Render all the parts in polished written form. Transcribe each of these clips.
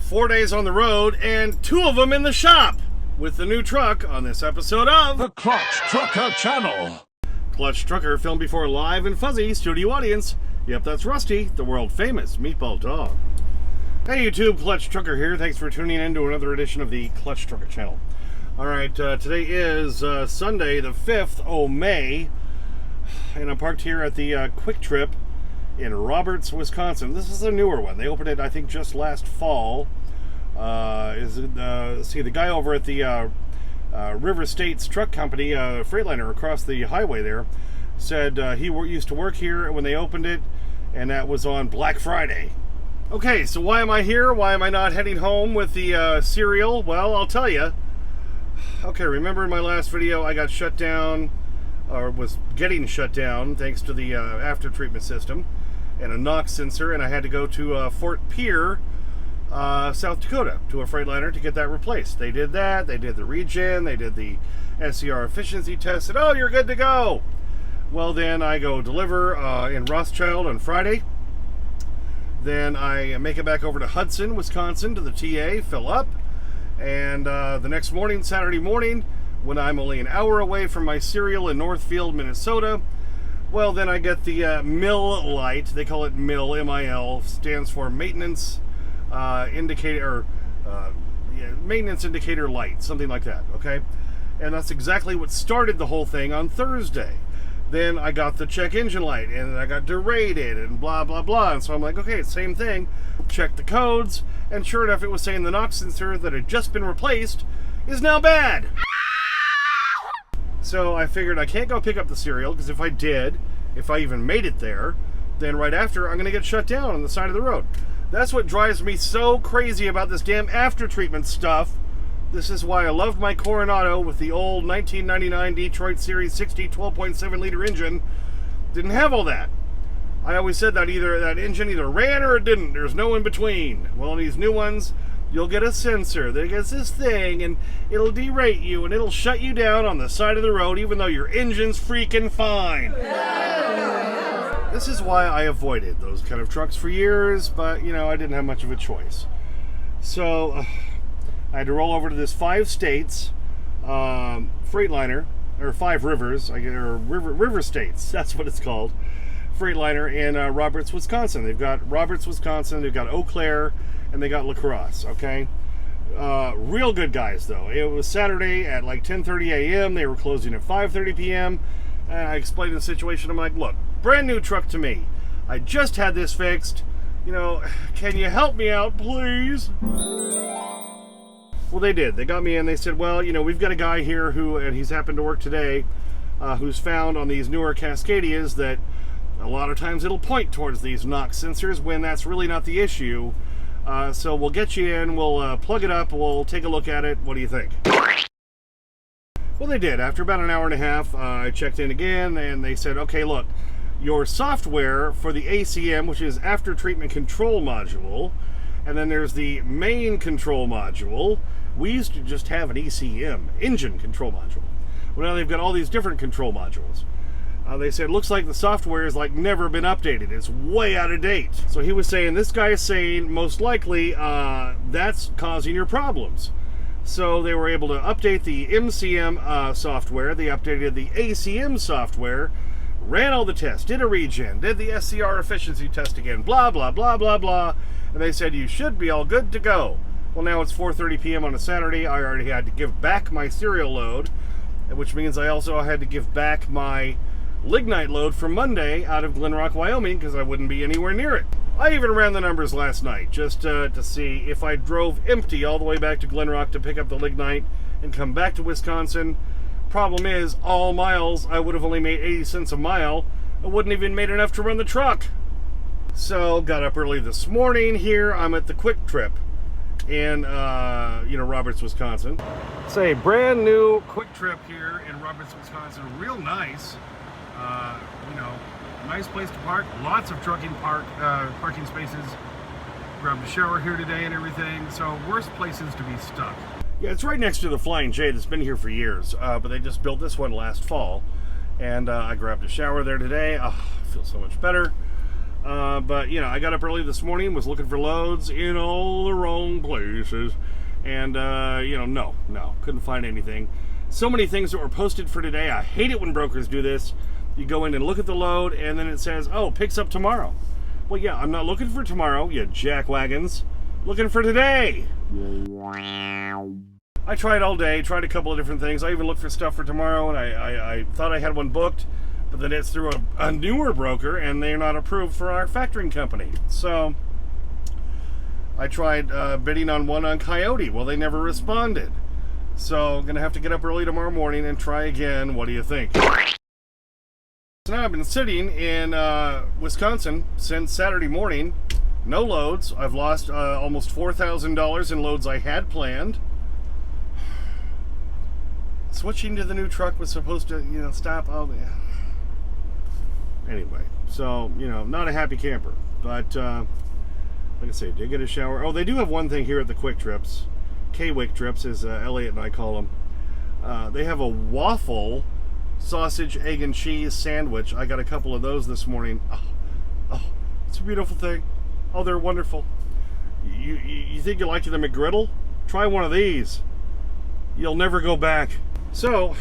4 days on the road and 2 of them in the shop with the new truck on this episode of the Clutch Trucker Channel. Clutch Trucker, filmed before a live and fuzzy studio audience. Yep, that's Rusty, the world famous meatball dog. Hey YouTube, Clutch Trucker here. Thanks for tuning in to another edition of the Clutch Trucker Channel. Alright, today is Sunday the 5th of May, and I'm parked here at the Quick Trip in Roberts, Wisconsin. This is a newer one. They opened it, I think, just last fall. See, the guy over at the River States Truck Company, Freightliner, across the highway there, said he used to work here when they opened it, and that was on Black Friday. Okay, so why am I here? Why am I not heading home with the cereal? Well, I'll tell you. Okay, remember in my last video I got shut down, or was getting shut down, thanks to the after treatment system and a NOx sensor, and I had to go to Fort Pierre, South Dakota, to a Freightliner to get that replaced. They did that, they did the regen, they did the SCR efficiency test, and oh, you're good to go! Well, then I go deliver in Rothschild on Friday. Then I make it back over to Hudson, Wisconsin, to the TA, fill up, and the next morning, Saturday morning, when I'm only an hour away from my cereal in Northfield, Minnesota, well, then I get the MIL light. They call it MIL, M-I-L, stands for maintenance indicator, maintenance indicator light, something like that, okay? And that's exactly what started the whole thing on Thursday. Then I got the check engine light, and I got derated, and blah, blah, blah. And so I'm like, okay, same thing. Check the codes, and sure enough, it was saying the NOx sensor that had just been replaced is now bad. So I figured I can't go pick up the cereal, because if I did, if I even made it there, then right after, I'm going to get shut down on the side of the road. That's what drives me so crazy about this damn after-treatment stuff. This is why I loved my Coronado with the old 1999 Detroit Series 60 12.7 liter engine. Didn't have all that. I always said that either that engine either ran or it didn't. There's no in between. Well, in these new ones, you'll get a sensor that gets this thing, and it'll derate you, and it'll shut you down on the side of the road, even though your engine's freaking fine. This is why I avoided those kind of trucks for years, but, you know, I didn't have much of a choice. So, I had to roll over to this 5 states Freightliner, or 5 rivers, or river states, that's what it's called, Freightliner in Roberts, Wisconsin. They've got Roberts, Wisconsin, they've got Eau Claire, and they got La Crosse, okay? Real good guys, though. It was Saturday at like 10:30 a.m. They were closing at 5:30 p.m. And I explained the situation. I'm like, look, brand new truck to me. I just had this fixed. You know, can you help me out, please? Well, they did. They got me in. They said, well, you know, we've got a guy here who, and he's happened to work today, who's found on these newer Cascadias that a lot of times it'll point towards these NOx sensors when that's really not the issue. So we'll get you in, we'll plug it up, we'll take a look at it. What do you think? Well, they did. After about an hour and a half, I checked in again, and they said, okay, look, your software for the ACM, which is After Treatment Control Module, and then there's the main control module. We used to just have an ECM, Engine Control Module. Well, now they've got all these different control modules. They said, looks like the software has like never been updated. It's way out of date. So he was saying, this guy is saying, most likely, that's causing your problems. So they were able to update the MCM software. They updated the ACM software, ran all the tests, did a regen, did the SCR efficiency test again, blah, blah, blah, blah, blah. And they said, you should be all good to go. Well, now it's 4:30 p.m. on a Saturday. I already had to give back my cereal load, which means I also had to give back my lignite load from Monday out of Glen Rock, Wyoming, because I wouldn't be anywhere near it. I even ran the numbers last night just to see if I drove empty all the way back to Glen Rock to pick up the lignite and come back to Wisconsin. Problem is, all miles, I would have only made 80 cents a mile. I wouldn't even made enough to run the truck. So, got up early this morning here. I'm at the Quick Trip in, Roberts, Wisconsin. It's a brand new Quick Trip here in Roberts, Wisconsin. Real nice. Nice place to park. Lots of trucking parking spaces. Grabbed a shower here today and everything. So, worst places to be stuck. Yeah, it's right next to the Flying J that's been here for years. But they just built this one last fall. And I grabbed a shower there today. Oh, I feel so much better. But, you know, I got up early this morning, was looking for loads in all the wrong places. And, you know, no, couldn't find anything. So many things that were posted for today. I hate it when brokers do this. You go in and look at the load, and then it says, oh, picks up tomorrow. Well, yeah, I'm not looking for tomorrow, you jackwagons. Looking for today. I tried all day, tried a couple of different things. I even looked for stuff for tomorrow, and I thought I had one booked, but then it's through a newer broker, and they're not approved for our factoring company. So I tried bidding on one on Coyote. Well, they never responded. So I'm going to have to get up early tomorrow morning and try again. What do you think? So now I've been sitting in Wisconsin since Saturday morning. No loads. I've lost almost $4,000 in loads I had planned. Switching to the new truck was supposed to, you know, stop all the... Anyway, so, you know, not a happy camper. But, like I say, did get a shower. Oh, they do have one thing here at the Quick Trips. K-Wick Trips, as Elliot and I call them. They have a waffle sausage, egg, and cheese sandwich. I got a couple of those this morning. Oh, it's a beautiful thing. Oh, they're wonderful. You think you like the McGriddle? Try one of these. You'll never go back. So,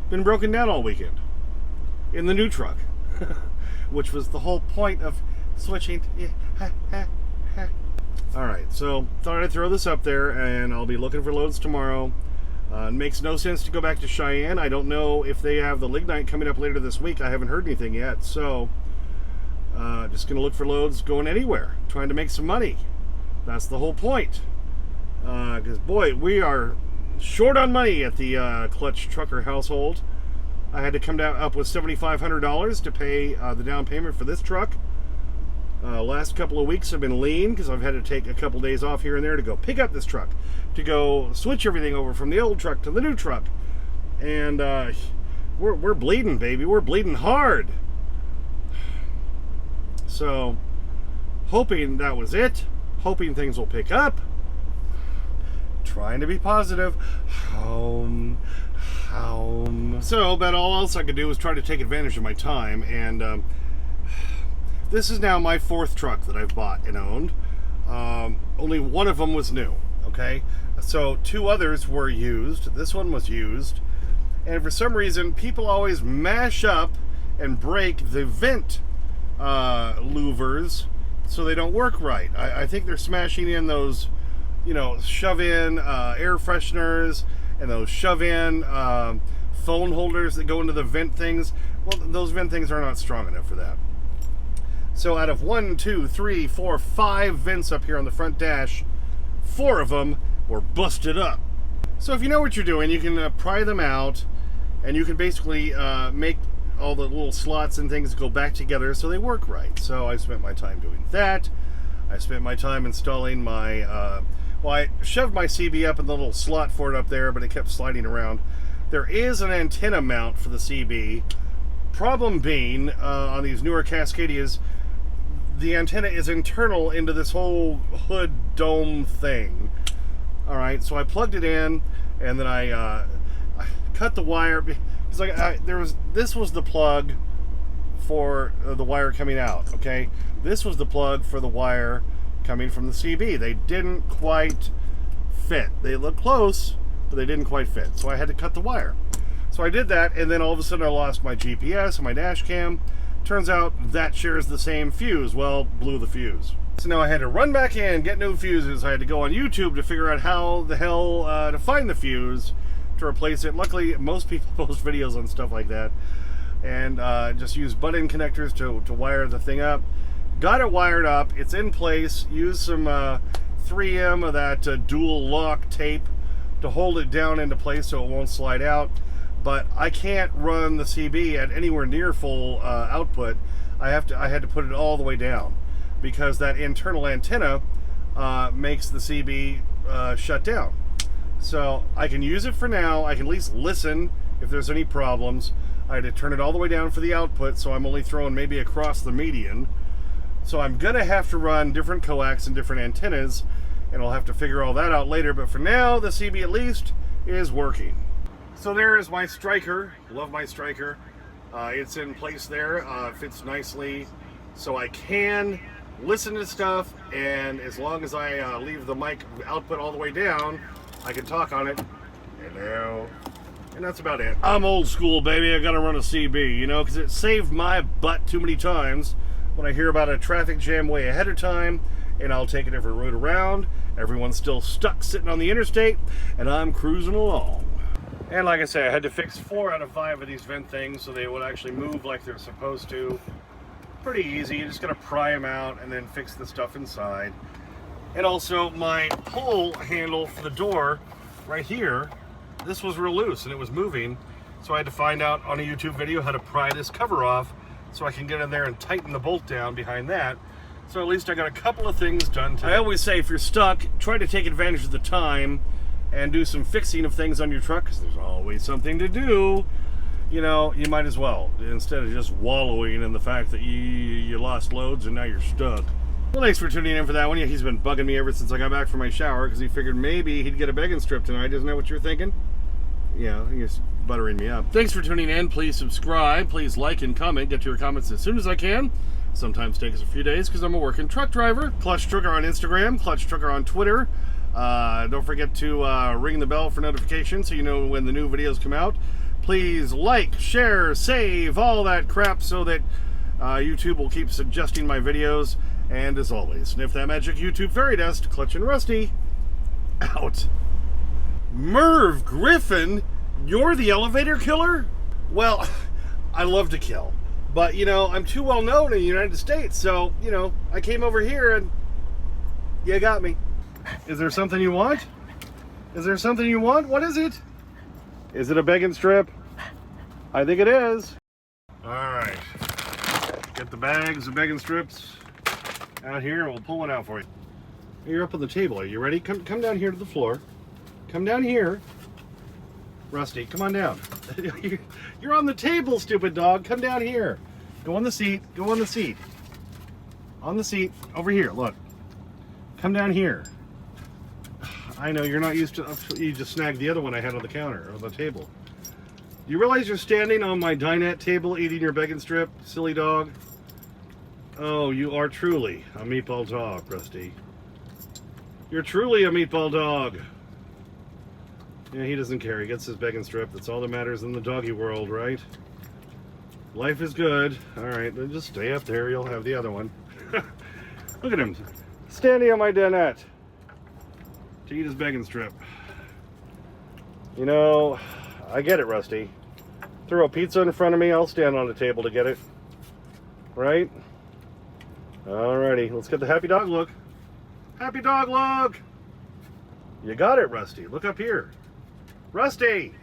been broken down all weekend in the new truck, which was the whole point of switching. All right, so thought I'd throw this up there, and I'll be looking for loads tomorrow. It makes no sense to go back to Cheyenne. I don't know if they have the lignite coming up later this week. I haven't heard anything yet, so just going to look for loads going anywhere, trying to make some money. That's the whole point. Because, boy, we are short on money at the Clutch Trucker household. I had to come down up with $7,500 to pay the down payment for this truck. Last couple of weeks have been lean because I've had to take a couple days off here and there to go pick up this truck, to go switch everything over from the old truck to the new truck. And we're bleeding, baby. We're bleeding hard. So, hoping that was it. Hoping things will pick up. Trying to be positive. So, about all else I could do was try to take advantage of my time, and this is now my fourth truck that I've bought and owned. Only one of them was new, okay? So, two others were used. This one was used. And for some reason, people always mash up and break the vent louvers so they don't work right. I think they're smashing in those, you know, shove-in air fresheners and those shove-in phone holders that go into the vent things. Well, those vent things are not strong enough for that. So out of 1, 2, 3, 4, 5 vents up here on the front dash, 4 of them were busted up. So if you know what you're doing, you can pry them out, and you can basically make all the little slots and things go back together so they work right. So I spent my time doing that. I spent my time installing my, well, I shoved my CB up in the little slot for it up there, but it kept sliding around. There is an antenna mount for the CB. Problem being, on these newer Cascadias, the antenna is internal into this whole hood dome thing. All right, so I plugged it in, and then I cut the wire. Because this was the plug for the wire coming out. Okay, this was the plug for the wire coming from the CB. They didn't quite fit. They looked close, but they didn't quite fit. So I had to cut the wire. So I did that, and then all of a sudden I lost my GPS and my dash cam. Turns out that shares the same fuse. Well, blew the fuse. So now I had to run back in, get new fuses. I had to go on YouTube to figure out how the hell to find the fuse to replace it. Luckily, most people post videos on stuff like that. And just use butt-in connectors to wire the thing up. Got it wired up. It's in place. Used some 3M of that dual lock tape to hold it down into place so it won't slide out. But I can't run the CB at anywhere near full output. I had to put it all the way down because that internal antenna makes the CB shut down. So I can use it for now. I can at least listen if there's any problems. I had to turn it all the way down for the output, so I'm only throwing maybe across the median. So I'm gonna have to run different coax and different antennas, and I'll have to figure all that out later. But for now, the CB at least is working. So there is my striker. Love my striker. It's in place there. Fits nicely so I can listen to stuff, and as long as I leave the mic output all the way down, I can talk on it. Hello. And that's about it. I'm old school, baby. I gotta run a CB, you know, because it saved my butt too many times when I hear about a traffic jam way ahead of time, and I'll take a different route around. Everyone's still stuck sitting on the interstate, and I'm cruising along. And like I say, I had to fix 4 out of 5 of these vent things so they would actually move like they're supposed to. Pretty easy. You just gotta pry them out and then fix the stuff inside. And also my pull handle for the door right here, this was real loose and it was moving, so I had to find out on a YouTube video how to pry this cover off so I can get in there and tighten the bolt down behind that. So at least I got a couple of things done today. I always say if you're stuck, try to take advantage of the time and do some fixing of things on your truck, because there's always something to do. You know, you might as well, instead of just wallowing in the fact that you lost loads and now you're stuck. Well, thanks for tuning in for that one. Yeah, he's been bugging me ever since I got back from my shower because he figured maybe he'd get a begging strip tonight. Isn't that what you're thinking? Yeah, he's buttering me up. Thanks for tuning in. Please subscribe. Please like and comment. Get to your comments as soon as I can. Sometimes takes a few days because I'm a working truck driver. Clutch Trucker on Instagram. Clutch Trucker on Twitter. Don't forget to ring the bell for notifications so you know when the new videos come out. Please like, share, save, all that crap so that YouTube will keep suggesting my videos. And as always, sniff that magic YouTube fairy dust. Clutch and Rusty, out. Merv Griffin, you're the elevator killer? Well, I love to kill. But, you know, I'm too well known in the United States. So, you know, I came over here and you got me. Is there something you want? Is there something you want? What is it? Is it a begging strip? I think it is. All right. Get the bags of begging strips out here and we'll pull one out for you. You're up on the table. Are you ready? Come down here to the floor. Come down here. Rusty, come on down. You're on the table, stupid dog. Come down here. Go on the seat. Go on the seat. On the seat. Over here. Look. Come down here. I know you're not used to. You just snagged the other one I had on the counter, on the table. Do you realize you're standing on my dinette table eating your begging strip, silly dog? Oh, you are truly a meatball dog, Rusty. You're truly a meatball dog. Yeah, he doesn't care. He gets his begging strip. That's all that matters in the doggy world, right? Life is good. All right, then just stay up there. You'll have the other one. Look at him, standing on my dinette to eat his begging strip. You know, I get it, Rusty. Throw a pizza in front of me, I'll stand on the table to get it. Right? Alrighty, let's get the happy dog look. Happy dog look! You got it, Rusty. Look up here. Rusty!